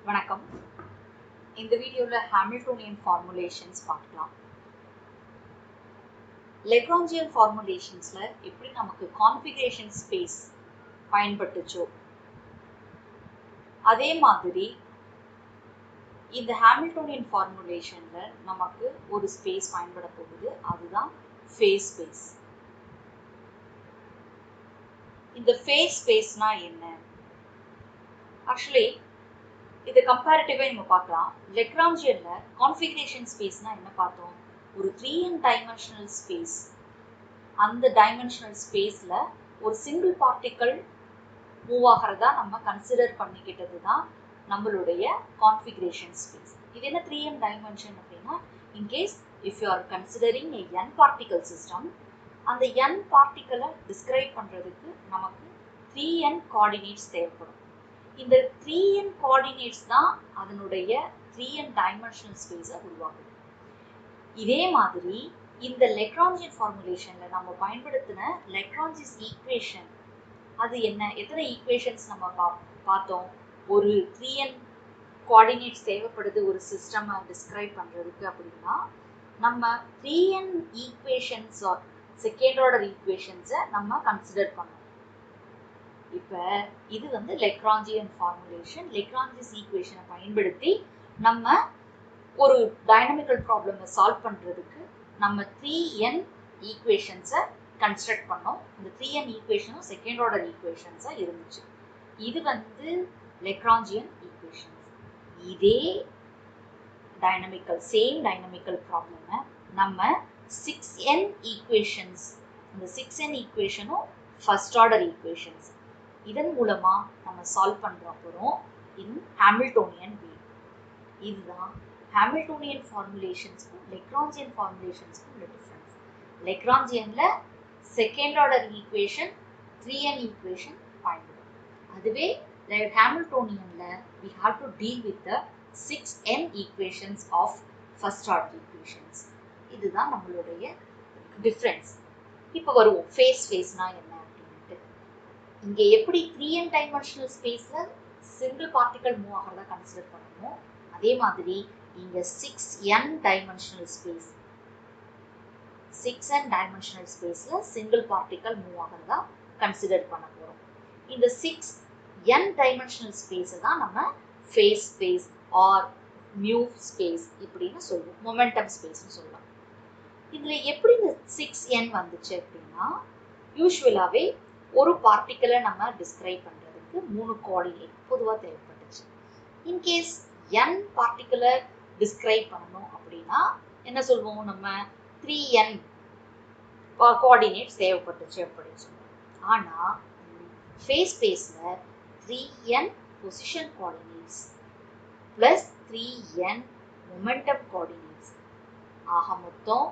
வணக்கம். இந்த வீடியோல ஹாமில்டோனியன் ஃபார்முலேஷன்ஸ் பார்க்கலாம். லெக்ராஞ்சியன் ஃபார்முலேஷன்ஸ்ல எப்படி நமக்கு கான்ஃபிகரேஷன் ஸ்பேஸ் பயன்பட்டுச்சோ அதே மாதிரி இந்த ஹாமில்டோனியன் ஃபார்முலேஷன்ல நமக்கு ஒரு ஸ்பேஸ் பயன்பட போகுது, அதுதான் ஃபேஸ் ஸ்பேஸ். இந்த ஃபேஸ் ஸ்பேஸ்னா என்ன? ஆக்சுவலி இதை கம்பேரிட்டிவாக நம்ம பார்க்கலாம். லெக்ராஞ்சியன்ல கான்ஃபிகரேஷன் ஸ்பேஸ்னா என்ன பார்த்தோம்? ஒரு 3n டைமென்ஷனல் ஸ்பேஸ். அந்த டைமென்ஷனல் ஸ்பேஸ்ல ஒரு சிங்கிள் பார்ட்டிக்கல் மூவ் ஆகிறதா நம்ம கன்சிடர் பண்ணிக்கிட்டது தான் நம்மளுடைய கான்ஃபிகரேஷன் ஸ்பேஸ். இது என்ன 3n டைமென்ஷன் அப்படின்னா, in case if you are considering a n particle system, அந்த n பார்ட்டிக்கலை டிஸ்கிரைப் பண்ணுறதுக்கு நமக்கு 3n கோஆர்டினேட்ஸ் தேவைப்படும். இந்த 3n கோஆர்டினேட்ஸ் தான் அதனுடைய 3n டைமென்ஷனல் ஸ்பேஸை உருவாக்குது. இதே மாதிரி இந்த லெக்ராஞ்சியன் ஃபார்முலேஷன்ல நம்ம பயன்படுத்தின லெக்ராஞ்சிஸ் ஈக்குவேஷன், அது என்ன? எத்தனை ஈக்குவேஷன்ஸ் நம்ம பார்த்தோம்? ஒரு 3n கோஆர்டினேட்ஸ் தேவைப்படுது ஒரு சிஸ்டம் டிஸ்கிரைப் பண்ணுறதுக்கு. அப்படின்னா நம்ம 3n equations are second order ஈக்குவேஷன்ஸை நம்ம கன்சிடர் பண்ணோம். இப்போ இது வந்து லெக்ராஞ்சியன் ஃபார்முலேஷன். லெக்ராஞ்சிஸ் ஈக்குவேஷனை பயன்படுத்தி நம்ம ஒரு டைனமிக்கல் ப்ராப்ளமை சால்வ் பண்ணுறதுக்கு நம்ம 3n ஈக்குவேஷன்ஸை கன்ஸ்ட்ரக்ட் பண்ணோம். இந்த 3n ஈக்குவேஷனும் செகண்ட் ஆர்டர் ஈக்குவேஷன்ஸாக இருந்துச்சு. இது வந்து லெக்ராஞ்சியன் ஈக்குவேஷன்ஸ். இதே சேம் டைனமிக்கல் ப்ராப்ளமை நம்ம 6n ஈக்குவேஷன்ஸ், இந்த 6n ஈக்குவேஷனும் ஃபர்ஸ்ட் ஆர்டர் ஈக்குவேஷன்ஸ், இதன் மூலமா நம்ம சால்வ் பண்ற போறோம் இன் ஹாமில்டோனியன் வே. இதுதான் ஹாமில்டோனியன் ஃபார்முலேஷன்ஸ்க்கும் லெக்ராஞ்சியன் ஃபார்முலேஷன்ஸ்க்கும் உள்ள டிஃபரன்ஸ். லெக்ராஞ்சியன்ல second order equation 3n equation பயன்படும். அதுவே ஹாமில்டோனியன்ல we have to deal with the 6n equations of first order equations. இதுதான் நம்மளுடைய டிஃபரன்ஸ். இப்போ வருவோம் ஃபேஸ்னா என்ன அப்படின்ட்டு. இங்கே எப்படி 3n டைமென்ஷனல் ஸ்பேஸ்ல சிங்கிள் பார்ட்டிகல் மூவ் ஆகிறதா கன்சிடர் பண்ணணும், அதே மாதிரி இங்கே 6n டைமென்ஷனல் ஸ்பேஸ்ல சிங்கிள் பார்ட்டிகல் மூவ் ஆகிறதா கன்சிடர் பண்ண போகிறோம். இந்த 6n டைமென்ஷனல் ஸ்பேஸை தான் நம்ம phase space or mu space இப்படின்னு சொல்லுவோம், மொமெண்டம் ஸ்பேஸ்னு சொல்லலாம். இதில் எப்படி இந்த 6n வந்துச்சு அப்படின்னா, யூஸ்வலாகவே ஒரு பார்ட்டிக்கலை நம்ம டிஸ்கிரைப் பண்ணுறதுக்கு 3 கோஆர்டினேட் பொதுவாக தேவைப்பட்டுச்சு. இன்கேஸ் n பார்ட்டிக்கலை டிஸ்கிரைப் பண்ணணும் அப்படின்னா என்ன சொல்வோம்? நம்ம 3n கோஆர்டினேட்ஸ் தேவைப்பட்டுச்சு அப்படின்னு சொல்லுவோம். ஆனால் ஃபேஸ் ஸ்பேஸில் 3n position coordinates plus 3n momentum coordinates ஆக மொத்தம்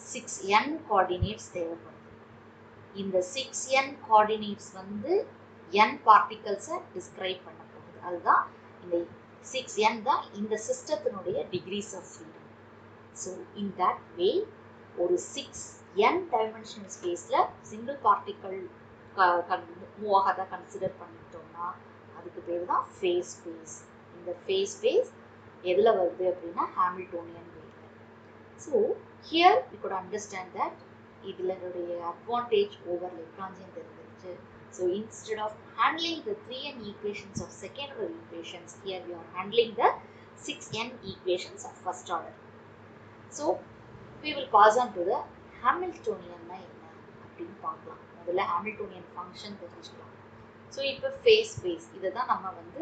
6n கோஆர்டினேட்ஸ் தேவைப்படுது. இந்த 6n கோஆர்டினேட்ஸ் வந்து n பார்ட்டிகல்ஸை டிஸ்கிரைப் பண்ண போகுது. அதுதான் இந்த 6n தான் இந்த சிஸ்டத்தினுடைய degrees of freedom. So in that way ஒரு 6n டைமென்ஷனல் ஸ்பேஸில் சிங்கிள் பார்ட்டிக்கல் மூவ் ஆகாத கன்சிடர் பண்ணிட்டோம்னா அதுக்கு பேர் தான் ஃபேஸ் ஸ்பேஸ். இந்த ஃபேஸ் ஸ்பேஸ் எதில் வருது அப்படின்னா ஹாமில்டோனியன் வேல. So here we could understand that இதனுடைய அட்வான்டேஜ் ஓவர் லெக்ராஞ்சியன் தெரிஞ்சிருச்சு. So instead of handling the 3n equations of second order equations, here we are handling the 6n equations of first order. So we will pass on to the ஹாமில்டோனியன்னா என்ன அப்படின்னு பார்க்கலாம். முதல்ல Hamiltonian function தெரிஞ்சுக்கலாம். So இப்போ face space இதை தான் நம்ம வந்து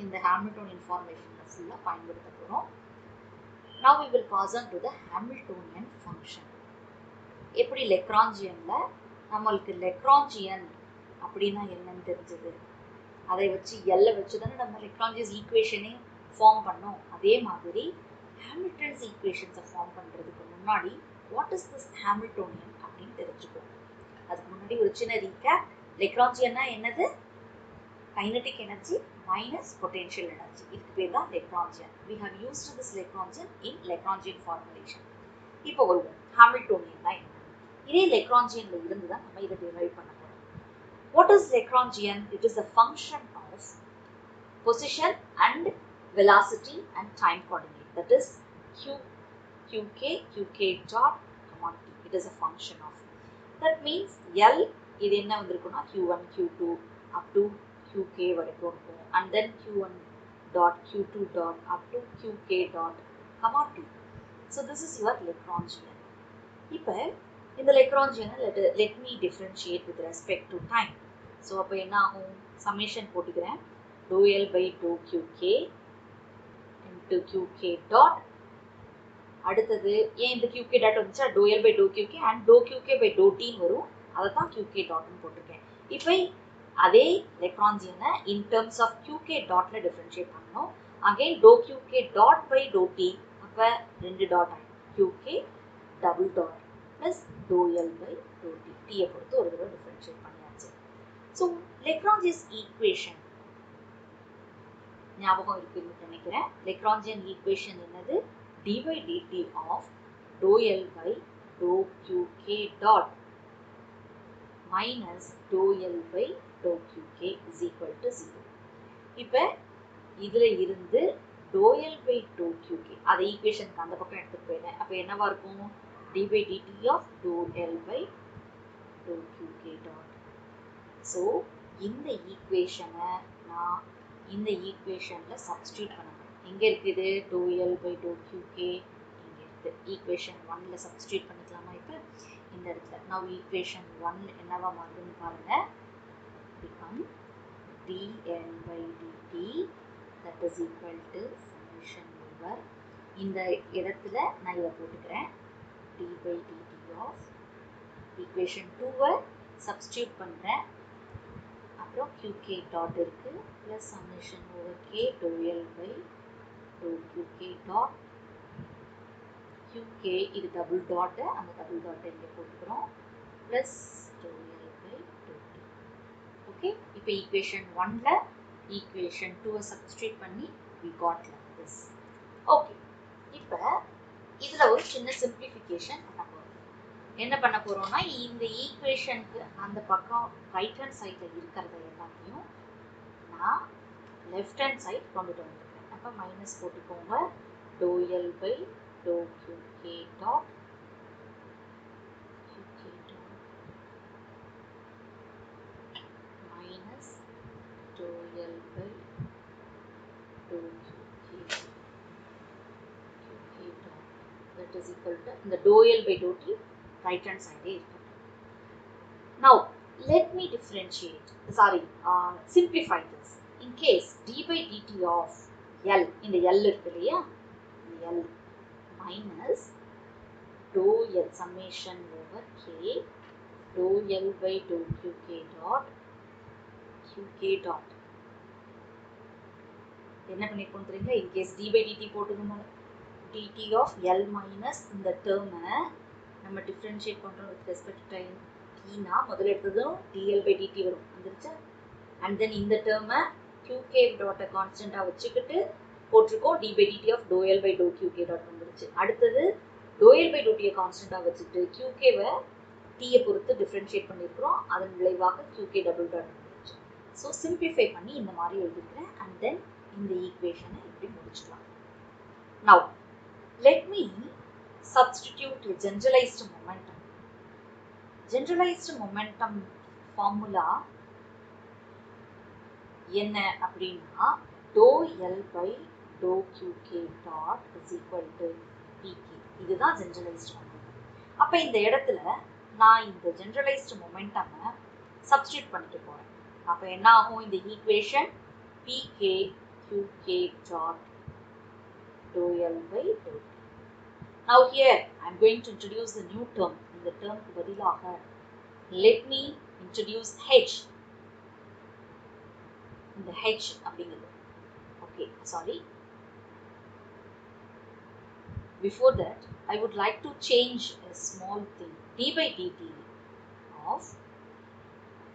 இந்த ஹாமில்டோனியன் ஃபார்முலேஷனில் ஃபுல்லாக பயன்படுத்த போகிறோம். Now we will pass on to the Hamiltonian function. எப்படி லெக்ராஞ்சியனில் நம்மளுக்கு லெக்ராஞ்சியன் அப்படின்னா என்னன்னு தெரிஞ்சது, அதை வச்சு எல்லை வச்சு தானே நம்ம லெக்ராஞ்சியஸ் ஈக்குவேஷனே ஃபார்ம் பண்ணோம். அதே மாதிரி ஹாமில்டன்ஸ் ஈக்குவேஷன்ஸை ஃபார்ம் பண்ணுறதுக்கு முன்னாடி வாட் இஸ் திஸ் ஹாமில்டோனியன் அப்படின்னு தெரிஞ்சுக்கோங்க. அதுக்கு முன்னாடி ஒரு சின்ன ரீகேப். லெக்ராஞ்சியன்னா என்னது? Kinetic energy minus potential energy. இதுக்கு பேர் தான் Lagrangian. We have used this Lagrangian in Lagrangian formulation. இப்போ வருவோம் ஹாமில்டோனியன்னா என்ன. இதே லெக்ராஞ்சியன்ல இருந்து தான் நம்ம இதை டிரைவ் பண்ண போறோம். What is Lagrangian? It is a function of position and velocity and time coordinate, that is qk dot comma t. It is a function of, that means L இது என்ன வந்திருக்குன்னா q1 q2 up to qk வரைக்கும் இருக்கும், and then q1 dot q2 dot up to qk dot comma t. So this is your Lagrangian. இப்போ இந்த Lagrangian let me differentiate with respect to time. So அப்போ என்ன ஆகும், summation போட்டுக்கிறேன், dou L by dou qk into qk dot, அடுத்தது ஏன் இந்த qk dot வந்துச்சா dou L by dou qk and dou qk by dou t வரும், அதை தான் qk dotனு போட்டிருக்கேன். இப்போ அதே Lagrangian in terms of qk dotல differentiate பண்ணணும். again dou qk dot by dou t, அப்போ ரெண்டு dot qk double dot plus dou L by dou t, t பொறுத்து ஒரு தடவை differentiate பண்ணியாச்சு. So Lagrange's equation ஞாபகம் இருக்குன்னு நினைக்கிறேன். Lagrangian equation என்னது, d by dt of dou L by dou qk dot minus dou L by dou qk is equal to 0. இப்போ இதுல இருந்து dou L by dou qk அதை ஈக்குவேஷனுக்கு அந்த பக்கம் எடுத்துட்டு போயிடுறேன். அப்போ என்னவா இருக்கும், d by dt of dou L by dou qk dot. So இந்த ஈக்குவேஷனை நான் இந்த ஈக்குவேஷன்ல சப்ஸ்டியூட் பண்ணணும். எங்க இருக்குது dou L by dou qk, இங்க இருக்கு. ஈக்குவேஷன் 1ல சப்ஸ்டியூட் பண்ணிக்கலாமா? இப்போ இந்த இடத்துல now ஈக்குவேஷன் 1 என்னவா மாறுதுன்னு பாருங்க, become dl by dt that is equal to summation over, இந்த இடத்துல நான் இதை போட்டுக்கிறேன், d by dt of equation 2வை சப்ஸ்டியூட் பண்றேன், அப்புறம் qk dot இருக்கு plus summation over k dou L by dou qk dot, qk இது டபுள் டாட், அந்த டபுள் டாட் இங்கே போட்டுக்கிறோம் plus dou L by dou t. Okay, இப்போ ஈக்குவேஷன் 1ல ஈக்குவேஷன் 2வை சப்ஸ்டியூட் பண்ணி we got like this. Okay, இப்போ இதுல ஒரு சின்ன சிம்பிளிஃபிகேஷன் பண்ண போறோம். என்ன பண்ண போறோம்னா, இந்த ஈக்குவேஷனுக்கு அந்த பக்கம் ரைட் ஹேண்ட் சைட்ல இருக்கிறத எல்லாத்தையும் நான் லெஃப்ட் ஹேண்ட் சைட் கொண்டுட்டு வந்துருக்கேன். அப்போ மைனஸ் போட்டுக்கோங்க, dou L by dou qk dot minus dou L by dou qk dot, that is equal to இந்த dou L by dou t right hand side இருக்கு. Now let me simplify this. In case d by dt of L, இந்த L இருக்கு இல்லையா, இந்த L minus dou L summation over k dou L by dou qk dot என்ன பண்ணிருக்கோம் தெரியுங்களா, in case d by dt போட்டுக்கோங்க, dt of L minus இந்த டேர்மை நம்ம டிஃபரன்ஷியேட் பண்றோம் with respect to time t னா முதல்ல எடுத்ததும் dl by dt வரும், வந்துருச்சா, and then இந்த டேர்மை qk dot கான்ஸ்டன்ட்டா வச்சுக்கிட்டு போட்டிருக்கோம், d by dt of dou L by dou qk dot வந்துருச்சு. அடுத்தது dou L by dou t கான்ஸ்டன்ட்டா வச்சுட்டு qk-வை t-யை பொறுத்து டிஃபரன்ஷியேட் பண்ணியிருக்கிறோம், அதன் விளைவாக qk டபுள் டாட் வந்துருச்சு. ஸோ சிம்பிளிஃபை பண்ணி இந்த மாதிரி எழுதிக்கிறேன், and then இந்த ஈக்குவேஷனை இப்படி முடிச்சுக்கலாம். Now let me substitute generalized momentum. Generalized momentum formula என்ன அப்படின்னா dou L by dou qk dot is equal to pk. இதுதான் generalized momentum. அப்ப இந்த இடத்துல நான் இந்த generalized momentum substitute பண்ணிட்டு போறேன். அப்ப என்ன ஆகும், இந்த equation pk qk dot dou L by dou t. Now here I am going to introduce the new term. இந்த termக்கு பதிலாக let me introduce h. இந்த h அப்படிங்கிறது, okay, sorry. Before that, I would like to change a small thing. d by dt of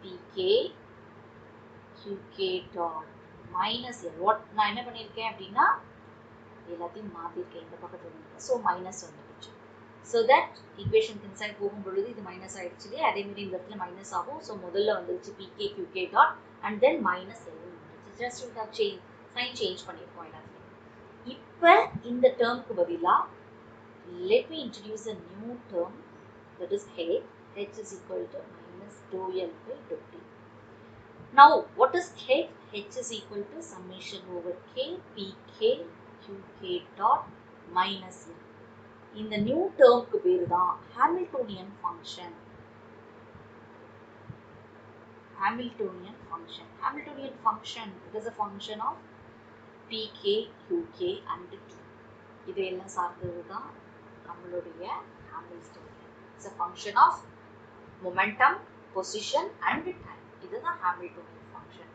pk qk dot minus l. What நான் என்ன பண்ணியிருக்கேன் அப்படின்னா எல்லாத்தையும் மாற்றிருக்கேன், இந்த பக்கத்தில் வந்துருக்கேன். ஸோ மைனஸ் வந்துடுச்சு. ஸோ தட் ஈக்குவேஷனுக்கு இன்சைட் போகும் பொழுது இது மைனஸ் ஆகிடுச்சு இல்லையா, அதேமாரி இந்த இடத்துல மைனஸ் ஆகும். ஸோ முதல்ல வந்துருச்சு pk qk dot and then minus l வந்துருச்சு. Just we have sign change பண்ணியிருக்கோம் எல்லாத்துலேயும். இப்போ இந்த டேர்முக்கு பதிலாக let me introduce a new term, that is h. H is equal to minus dou L by dou T. Now what is h? H is equal to summation over k pk qk dot minus L. இந்த new டேர்முக்கு பேரு தான் Hamiltonian function. Hamiltonian function. Hamiltonian function, it is a function of pk, qk and t. இதையெல்லாம் சார்ந்தது தான் நம்மளுடைய Hamiltonian. It's a function of momentum, position and time. இதுதான் Hamiltonian function.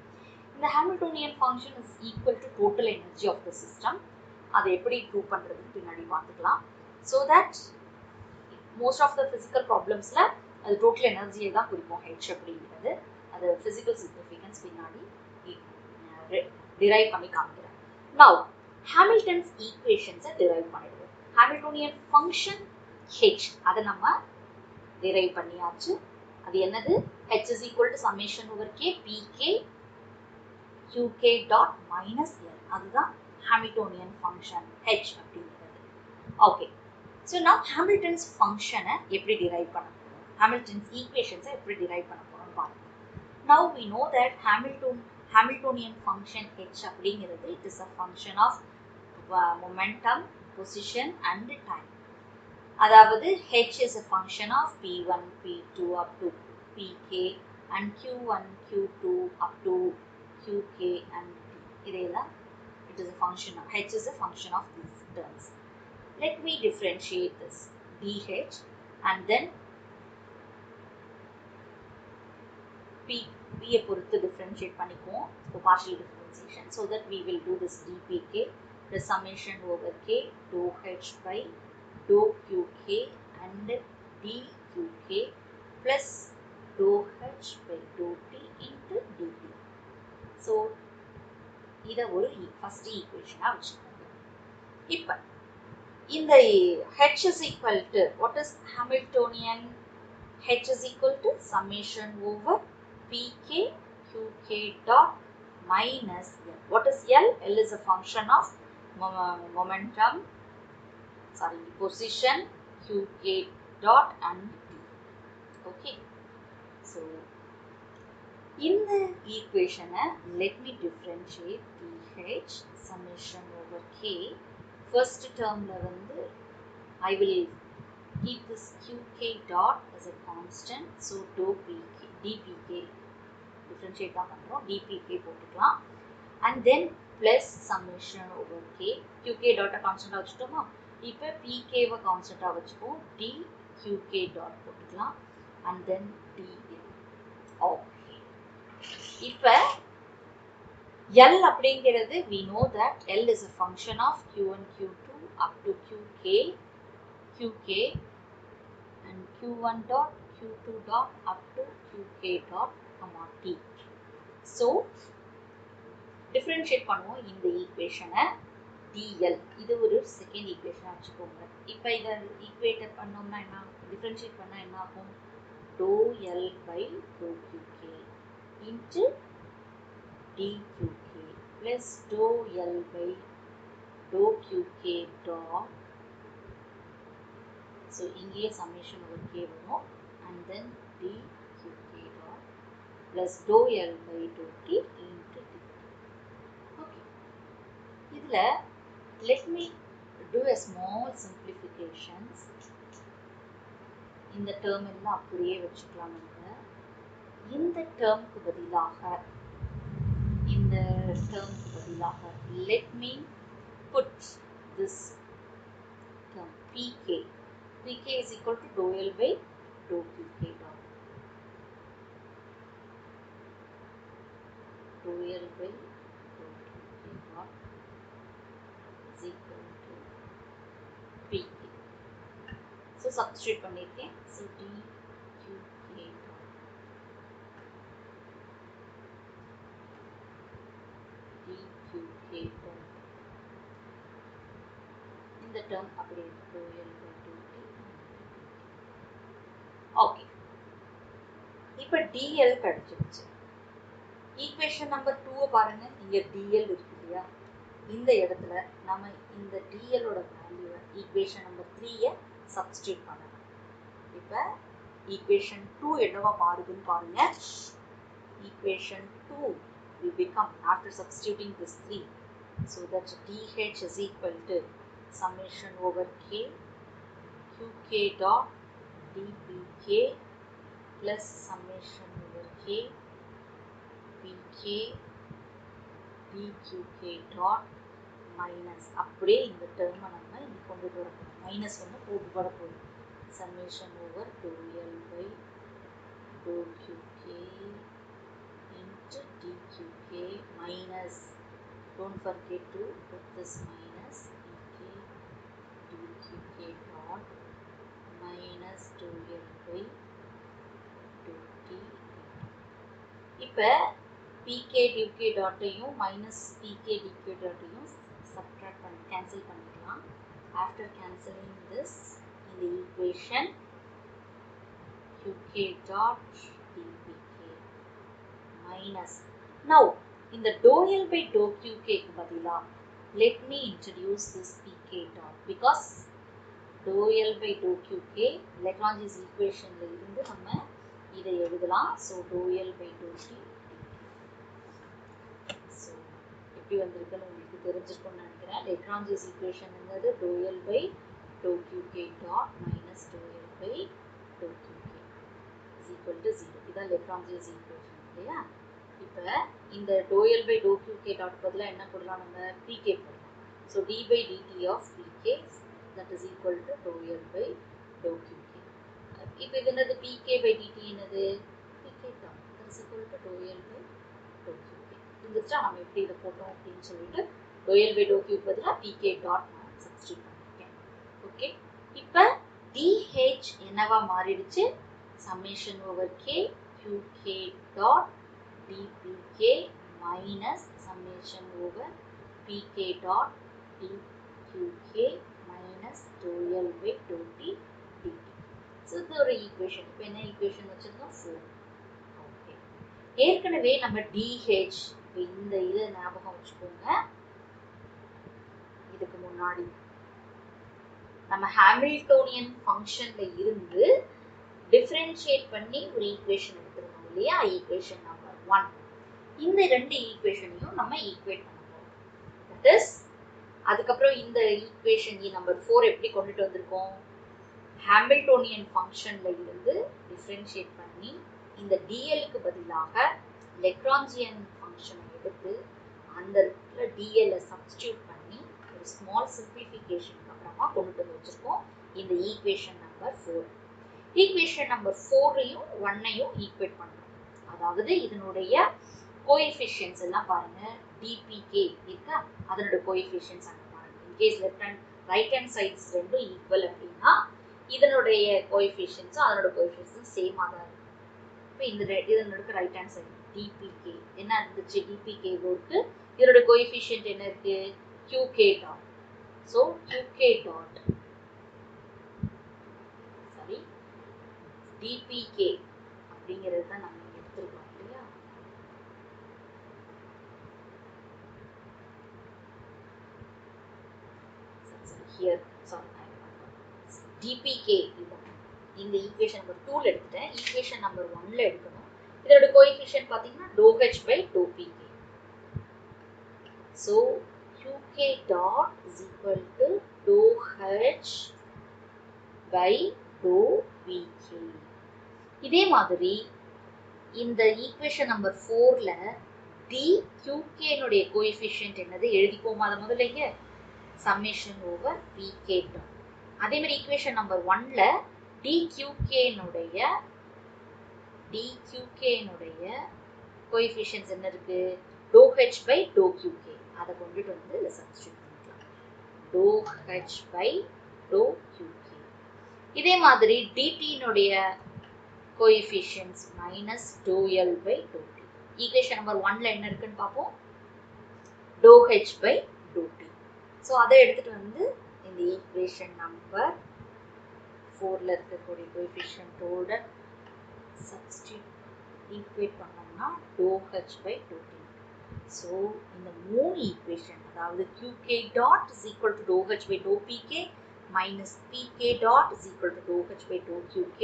இந்த Hamiltonian function is equal to total energy of the system. அதை எப்படி prove பண்ணுறதுன்னு பின்னாடி பார்த்துக்கலாம். So that most of the physical problemsல அது total எனர்ஜியை தான் குறிப்போம் H அப்படிங்கிறது. அது physical significance பின்னாடி derive பண்ணி காமிக்கிறேன். Now Hamilton's equations derive பண்ணிடுவோம். Hamiltonian function H அதை நம்ம derive பண்ணியாச்சு. அது என்னது? H is equal to summation over k pk qk dot minus L. அதுதான் Hamiltonian function H அப்படிங்கிறது. Okay. So now Hamilton's function எப்படி derive பண்ண போறோம்? Hamilton's equations எப்படி derive பண்ண போறோம் பாருங்க. Now we know that Hamiltonian function H அப்படிங்கிறது it is a function of momentum, position and time. அதாவது h is a function of p1, p2 up to pk and q1, q2 up to qk and t. இதெல்லாம் it is a function of h is a function of these terms. Let me differentiate this dh and then p பொறுத்து differentiate பண்ணிக்குவோம். So partial differentiation so that we will do this dpk, the summation over k dou h by dou qk and dqk plus dou h by dou t into dt. So இதை ஒரு first equation வச்சுக்கோங்க. இப்போ இந்த h is equal to what is Hamiltonian? H is equal to summation over pk qk dot minus L. What is L? L is a function of momentum, position, qk dot and t. Okay. So in the equation, let me differentiate dh summation over k. First term I will keep this qk dot as a constant. So dou pk dpk differentiate dpk போட்டுக்கலாம். And then plus summation over k. qk dot constant வச்சுட்டோமா? இப்போ pk constant வச்சுப்போம். dqk dot போட்டுக்கலாம். And then dl. Okay. இப்போ L அப்படிங்கிறது we know that L is a function of q1, q2 up to qk and q1 dot, q2 dot up to qk dot, t. So differentiate பண்ணுவோம் இந்த ஈக்குவேஷனை dl. இது ஒரு second equation வச்சுக்கோங்க. இப்போ இதை ஈக்குவேட் பண்ணோம்னா என்ன, டிஃபரன்ஷியேட் பண்ணால் என்ன ஆகும்? dou L by dou qk into dqk plus dou L by dou qk dot. So இங்கேயே summation over k வரும் and then dqk dot plus dou L by dou t into d. Okay. இதில் let me do a small simplifications. இந்த term எல்லாம் அப்படியே வச்சுக்கலாம். இந்த termக்கு பதிலாக let me put this term pk is equal to dou L by dou qk dot. Dou L by dou qk dot is equal to pk. So substitute பண்ணிருக்கேன். So dqk dot dqk dot இந்த term அப்படியே dou L by dou t. Okay. இப்போ dl கிடைச்சிருச்சு. Equation number 2 பாருங்க. இங்க dl இருக்குது. இல்லையா? இந்த இடத்துல நம்ம இந்த டிஎலோட வேல்யூவை ஈக்குவேஷன் நம்பர் 3 சப்ஸ்டியூட் பண்ணலாம். இப்போ ஈக்குவேஷன் 2 என்னவா மாறுதுன்னு பாருங்க. Equation 2 will become after substituting this 3. So that dH is equal to summation over k qk dot dpk plus summation over k pk dqk dot minus அப்படியே இந்த டேர்மை நம்ம இங்கே கொண்டுட்டு வரப்போம். மைனஸ் வந்து போட்டு போட போகுது. summation over dou L by dou qk into dqk minus, don't forget to put this minus pk dqk dot minus dou L by dou t. இப்போ pk dq டாட்டையும் minus pk dq டாட்டையும் subtract பண்ணி cancel பண்ணிக்கலாம். After cancelling this in the equation qk dot dpk minus, now in the dou L by dou qk க்கு பதிலா let me introduce this pk dot because dou L by dou qk Lagrange's equationல இருந்து நம்ம இதை எழுதலாம். so dou L by dou t. so எப்படி வந்திருக்குன்னு உங்களுக்கு தெரிஞ்சிருக்கும்னு நினைக்கிறேன். Lagrange's equation என்னது? dou L by dou qk dot minus dou L by dou qk is equal to 0. இதான் Lagrange's equation இல்லையா? இப்போ இந்த dou L by dou qk dot பதிலாக என்ன போடலாம்? நம்ம pk போடலாம். so d by dt of pk that is equal to dou L by dou qk. இப்போ இது என்னது? pk by dt என்னது? pk dot that is equal to dou L by dou qk. இருந்துச்சா நம்ம எப்படி இதை போட்டோம் அப்படின்னு சொல்லிட்டு dou L by dou q பதிலாக pk dot நான் சப்ஸ்டியூட் பண்ணிருக்கேன். ஓகே, இப்போ dh என்னவா மாறிடுச்சு? summation over k qk dot dpk minus summation over pk dot dqk minus dou L by dou t dt. So இது ஒரு ஈக்குவேஷன். இப்போ என்ன ஈக்குவேஷன் வச்சிருக்கோம்? 4. ஓகே, ஏற்கனவே நம்ம dh இந்த இதை ஞாபகம் வச்சுக்கோங்க. இதுக்கு முன்னாடி நம்ம ஹாமில்டோனியன் ஃபங்க்ஷன்ல இருந்து டிஃபரன்ஷியேட் பண்ணி ஒரு ஈக்குவேஷன் எடுத்துருக்கோம் இல்லையா? Equation number 1. இந்த ரெண்டு ஈக்குவேஷனையும் நம்ம ஈக்குவேட் பண்ண போறோம். தட் இஸ் அதுக்கப்புறம் இந்த ஈக்குவேஷன் நம்பர் 4 எப்படி கொண்டுட்டு வந்திருக்கோம்? ஹாமில்டோனியன் ஃபங்க்ஷன்ல இருந்து டிஃபரன்ஷியேட் பண்ணி இந்த டிஎல்க்கு பதிலாக லெக்ராஞ்சியன் ஃபங்க்ஷனை எடுத்து அந்த இடத்துல டிஎல்லை சப்ஸ்டியூட் பண்ணி ஒரு ஸ்மால் சிம்பிளிஃபிகேஷனுக்கு அப்புறமா கொண்டுட்டு வந்து வச்சிருக்கோம் இந்த ஈக்குவேஷன் நம்பர் 4. ஈக்குவேஷன் நம்பர் 4ஐயும் 1ஐயும் ஈக்குவேட் பண்ணுறோம். அதாவது இதனுடைய கோஎஃபிஷியன்ட்ஸ் எல்லாம் பாருங்க. dpk இருக்கா, அதனோட கோஎஃபிஷியன்ட்ஸ் அங்கே பாருங்க. In case left hand right hand sides ரெண்டும் ஈக்குவல் அப்படின்னா இதனுடைய கோஎஃபிஷியன்ட்ஸும் அதனோட கோஎஃபிஷியன்ட்ஸும் சேமாக தான் இருக்கும். இப்போ இதனோட ரைட் ஹேண்ட் சைடு dpk என்ன இருந்துச்சு? dpk இருக்கு. இதனோட கோஎஃபிஷியன்ட் என்ன இருக்கு? qk dot. So qk dot sorry dpk அப்படிங்கிறது தான் நம்ம எடுத்துருக்கோம் இல்லையா? Here, sorry, dpk இதுதான். இந்த ஈக்குவேஷன் நம்பர் 2ல எடுத்துட்டேன். ஈக்குவேஷன் நம்பர் 1ல எடுக்கணும். இதோட கோஎஃபிஷியன்ட் பார்த்தீங்கன்னா dou h by dou pk. So qk dot is equal to dou h by dou pk. இதே மாதிரி இந்த ஈக்குவேஷன் நம்பர் 4ல dqk னுடைய கோஎஃபிஷியன்ட் என்னது எழுதிக்கோமா? அதை முதல்ல இங்க summation over pk dot. அதே மாதிரி ஈக்குவேஷன் நம்பர் 1ல dqk னுடைய கோஎஃபிஷியன்ட்ஸ் என்ன இருக்கு? dou h by dou qk. அதை கொண்டுட்டு வந்து இதை சப்ஸ்டியூட் பண்ணிக்கலாம். dou h by dou qk. இதே மாதிரி dt னுடைய coefficients minus dou L by dou t. Equation number 1ல என்ன இருக்குன்னு பார்ப்போம். dou h by dou t. So அதை எடுத்துட்டு வந்து இந்த ஈக்குவேஷன் நம்பர் 4ல இருக்கக்கூடிய கோஎஃபிஷியன்ட்டோட சப்ஸ்டியூட் ஈக்குவேட் பண்ணோம்னா dou h by dou t. So இந்த மூணு ஈக்குவேஷன் அதாவது qk dot is equal to dou h by dou pk minus pk dot is equal to dou h by dou qk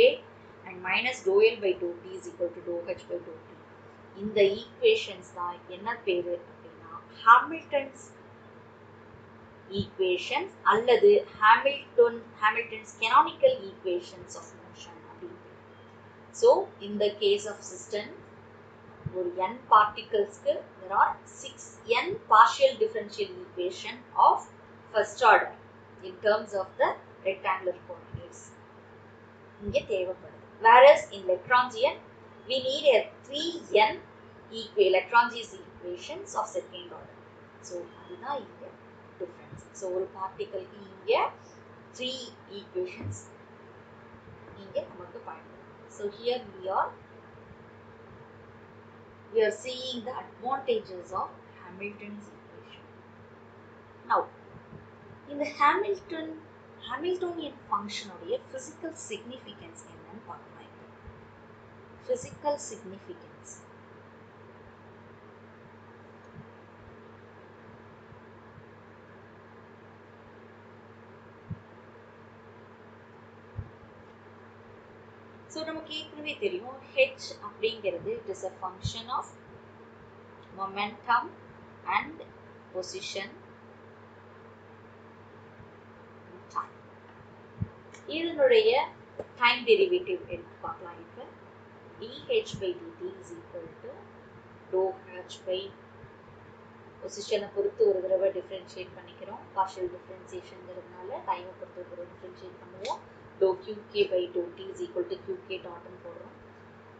and minus dou L by dou T is equal to dou H by dou T. இந்த equations தான் என்ன பேரு அப்படின்னா ஹாமில்டன்ஸ் equations அல்லது ஹாமில்டன்ஸ் canonical equations of motion அப்படின்னு. So இந்த case of system ஒரு n பார்ட்டிகல்ஸ்க்கு there are 6n partial differential equation of first order in terms of the rectangular coordinates. இங்கே தேவைப்படுது. Whereas in Lagrangian, we need a 3n Lagrange's equations of second order. So, அதுதான் இங்கே difference. So, ஒரு பார்ட்டிகலுக்கு இங்கே 3 equations இங்கே நமக்கு பயன்படும். So, here we are seeing the advantages of Hamilton's equation. Now, in the Hamiltonian function உடைய physical significance என்னன்னு பார்க்கலாம். Physical significance. So நமக்கு ஏற்கனவே தெரியும் h அப்படிங்கிறது it is a function of momentum and position and time. இதனுடைய time derivative எடுத்து பார்க்கலாம். இப்ப dh by dt is equal to dou h by பொசிஷனை பொறுத்து ஒரு தடவை டிஃபரன்ஷியேட் பண்ணிக்கிறோம். பார்ஷியல் டிஃபரன்சியேஷன்ங்கிறதுனால டைமை பொறுத்து ஒரு தடவை டிஃபரன்ஷியேட் பண்ணுவோம். dou qk by dou t is equal to qk டாட்னு போடுறோம்.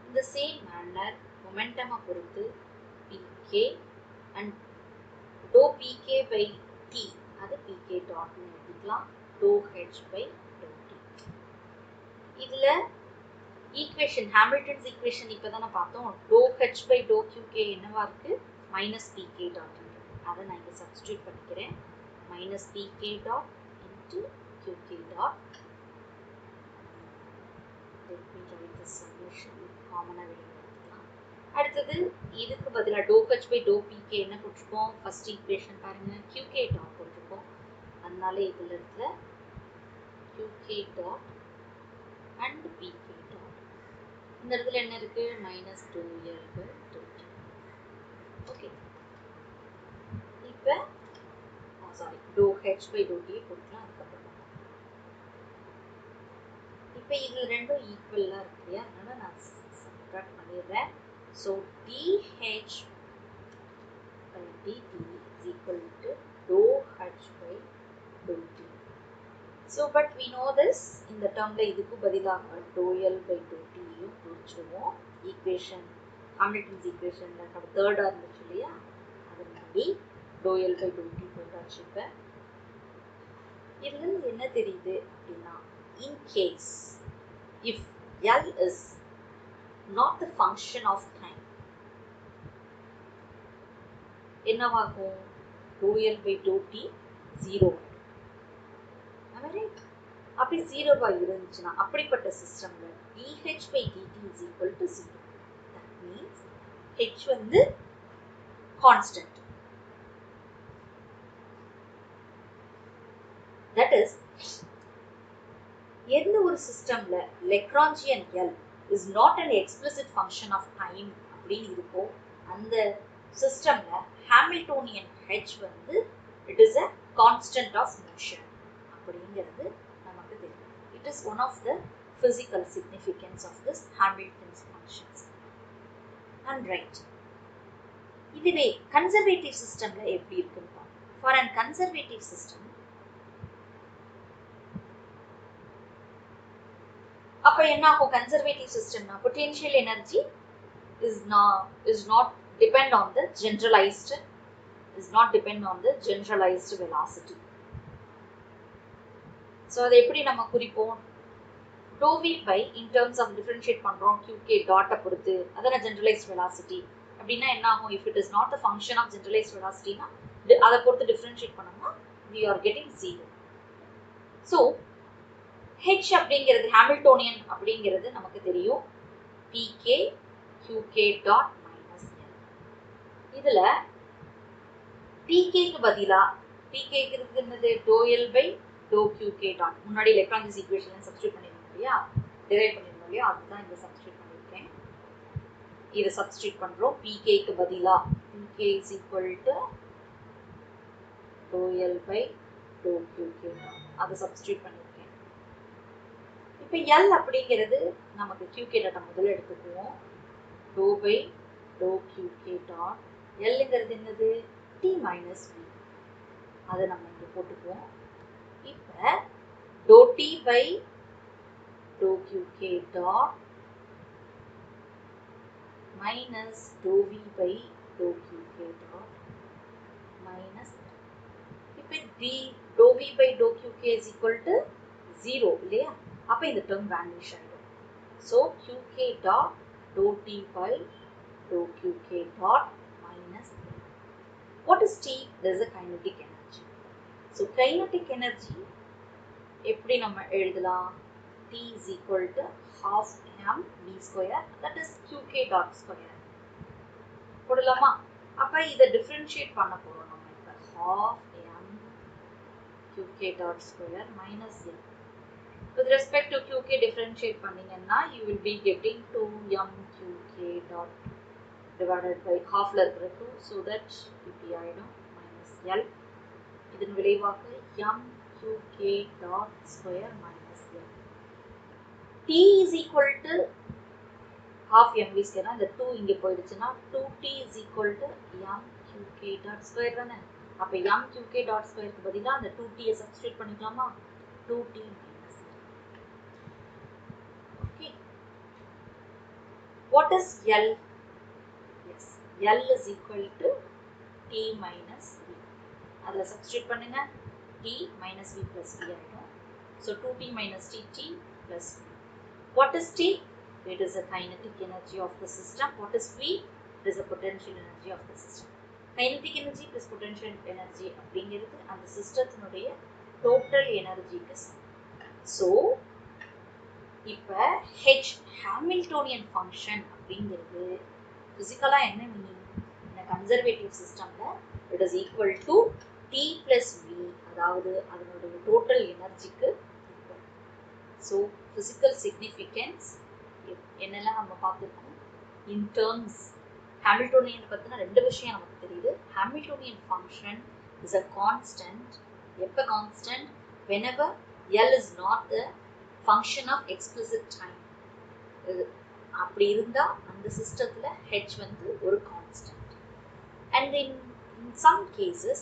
இந்த சேம் மேனர் மொமெண்டமை பொறுத்து pk and dou pk by t அது pk டாட்னு எடுத்துக்கலாம். dou h by dou t. இதில் ஈக்குவேஷன் ஹாமில்டன்ஸ் ஈக்குவேஷன் இப்போ தானே பார்த்தோம். dou h by dou qk என்னவா இருக்குது? Minus pk dot. அதை நான் இங்கே சப்ஸ்டியூட் பண்ணிக்கிறேன். Minus pk dot into qk dot. Solution காமனாக வெளியே எடுத்துக்கலாம். அடுத்தது இதுக்கு பதிலாக dou h by dou pk என்ன போட்டிருக்கோம்? ஃபர்ஸ்ட் ஈக்குவேஷன் பாருங்கள் qk டாட் போட்டிருக்கோம். அதனால இதில் இடத்துல qk dot and pk dot. இந்த இடத்துல என்ன இருக்குது? Minus dou L by dou T. Okay, இப்போ sorry dou h by dou T போட்டுக்கலாம். அதுக்கப்புறம் இப்போ இது ரெண்டும் ஈக்குவலாக இருக்கு இல்லையா? அதனால் நான் சப்ட்ராக்ட் பண்ணிடுறேன். So dh by dt is equal to dou h by dou t. So but we know this, இந்த டேர்மில் இதுக்கு பதிலாக dou L by dou tயும் குறிச்சிடுவோம். ஈக்குவேஷன் ஹாமில்டன்ஸ் ஈக்குவேஷனில் நம்ம தேர்டாக இருந்துச்சு இல்லையா? அதனாடி dou L by dou t போட்டாச்சு. இப்போ இதுலேருந்து என்ன தெரியுது அப்படின்னா, in case if L is not the function of time, என்னவாகும்? dou L by dou t 0. அப்படி 0 இருந்துச்சுன்னா அப்படிப்பட்ட சிஸ்டம்ல dh by dt is equal to 0. That means h வந்து constant. That is, எந்த ஒரு சிஸ்டம்ல Lagrangian L is not an explicit function of time அப்படின்னு இருக்கோ அந்த சிஸ்டம்ல Hamiltonian H வந்து it is a constant of motion அப்படிங்கிறது நமக்கு தெரியும். It is one of the physical significance of this Hamilton's functions. And right, இதுவே conservative systemல எப்படி இருக்குன்னு பார்ப்போம். For an conservative system, அப்போ என்ன ஆகும்? கன்சர்வேட்டிவ் சிஸ்டம்னா potential energy is not depend on the generalized velocity. So அதை எப்படி நம்ம குறிப்போம்? dou v by in terms of differentiate பண்றோம் qk டாட்டை பொறுத்து, அதான generalized velocity. அப்படின்னா என்ன ஆகும்? if it is not a function of generalized velocity னா அதை பொறுத்து differentiate பண்ணோம்னா we are getting 0. So h அப்படிங்கிறது ஹாமில்டோனியன் அப்படிங்கிறது நமக்கு தெரியும் pk qk dot minus l. இதில் டிகேக்கு பதிலா டிகேக்கு இருக்கு என்னது do L by to q k dot முன்னாடி எலக்ட்ரானிக்ஸ் ஈக்குவேஷன் சப்ஸ்டியூட் பண்ணிருந்தோம் இல்லையா டிரைவ் பண்ணிருந்தோம் இல்லையா அதுதான் இங்க சப்ஸ்டியூட் பண்ணியிருக்கேன் இதை சப்ஸ்டியூட் பண்றோம் பிகேக்கு பதிலா p k is equal to do L by to q k dot அதை சப்ஸ்டியூட் பண்ணியிருக்கேன் இப்போ எல் அப்படிங்கிறது நமக்கு கியூ கே டாட்டை முதல்ல எடுத்துக்குவோம் dou by to q k dot எல்ங்கிறது என்னது டி மைனஸ் வி அதை நம்ம இங்கே போட்டுக்குவோம் இப்போ dou T by to q k dot minus dou V by to q k dot minus இப்போ T dou V by to q k is equal to 0 இல்லையா அப்போ இந்த டேர்ம் வேனிஷ் ஆகிடும் so q k dot dou T by to q k dot minus what is T? There is a kinetic energy. So kinetic energy எப்படி நம்ம எழுதலாம் T is equal to half m v square that is qk dot square போடலாமா அப்ப இதை differentiate பண்ண போறோம் நம்ம இப்ப half m qk dot square minus m with respect to qk differentiate பண்ணீங்கன்னா you will be getting 2m qk dot divided by half la irukra 2 so that pi ஆயிடும் minus l இதன் விளைவாக m qk dot square minus l t is equal to half mv square இந்த 2 இங்க போயிடுச்சுனா 2t is equal to m qk dot square தானே அப்ப m qk dot square க்கு பதிலா அந்த 2t ஐ சப்ஸ்டிட்யூட் பண்ணிக்கலாமா 2t minus l okay what is l yes l is equal to t minus v adla substitute பண்ணுங்க t minus v plus v ஆயிடும் so 2t minus t plus v what is t it is a kinetic energy of the system what is v it is a potential energy of the system kinetic energy plus potential energy அப்படிங்கிறது அந்த சிஸ்டத்தினுடைய total energy க்கு so இப்ப h Hamiltonian function அப்படிங்கிறது பிசிக்கலா என்ன meaning இந்த conservative சிஸ்டம்ல it is equal to t plus v அதாவது அதனுடைய டோட்டல் எனர்ஜிக்கு so physical significance என்னெல்லாம் நம்ம பார்த்திருக்கோம் in terms Hamiltonian பத்தின ரெண்டு விஷயம் நமக்கு தெரியுது Hamiltonian function is a constant எப்ப constant whenever L is not the function of explicit time அப்படி இருந்தா அந்த சிஸ்டத்துல h வந்து ஒரு constant and in some cases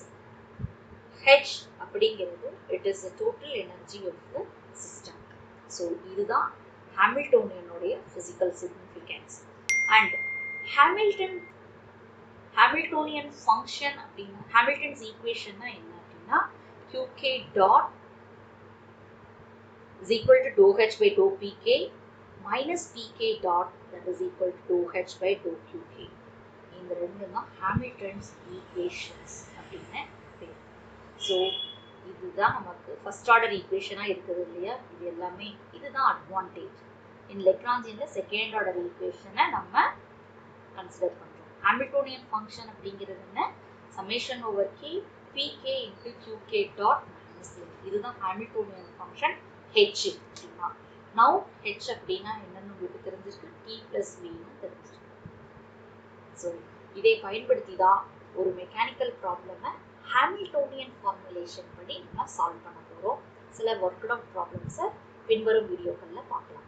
h அப்படிங்கிறது it is the total energy of the system so இதுதான் Hamiltonian உடைய physical significance and Hamiltonian function அப்படின்னா Hamilton's equation என்ன அப்படின்னா qk dot is equal to dou h by dou pk minus pk dot that is equal to dou h by dou qk இந்த ரெண்டும் தான் Hamilton's equations அப்படின்னு பேர் so இதுதான் நமக்கு ஃபர்ஸ்ட் ஆர்டர் ஈக்குவேஷனாக இருக்குது இல்லையா இது எல்லாமே இதுதான் அட்வான்டேஜ் இன் லெக்ரான்ஜியனில் செகண்ட் ஆர்டர் ஈக்குவேஷனை நம்ம கன்சிடர் பண்ணுறோம் Hamiltonian ஃபங்க்ஷன் அப்படிங்கிறது என்ன summation over K pk into qk dot minus l இதுதான் Hamiltonian ஃபங்க்ஷன் h அப்படின்னா நவ் h அப்படின்னா என்னன்னு உங்களுக்கு தெரிஞ்சிருக்கு t plus v தெரிஞ்சிருக்கு ஸோ இதை பயன்படுத்தி தான் ஒரு மெக்கானிக்கல் ப்ராப்ளமை Hamiltonian formulation படி நம்ம சால்வ் பண்ண போகிறோம் சில ஒர்க்ட் அவுட் ப்ராப்ளம்ஸை பின்வரும் வீடியோக்களில் பார்க்கலாம்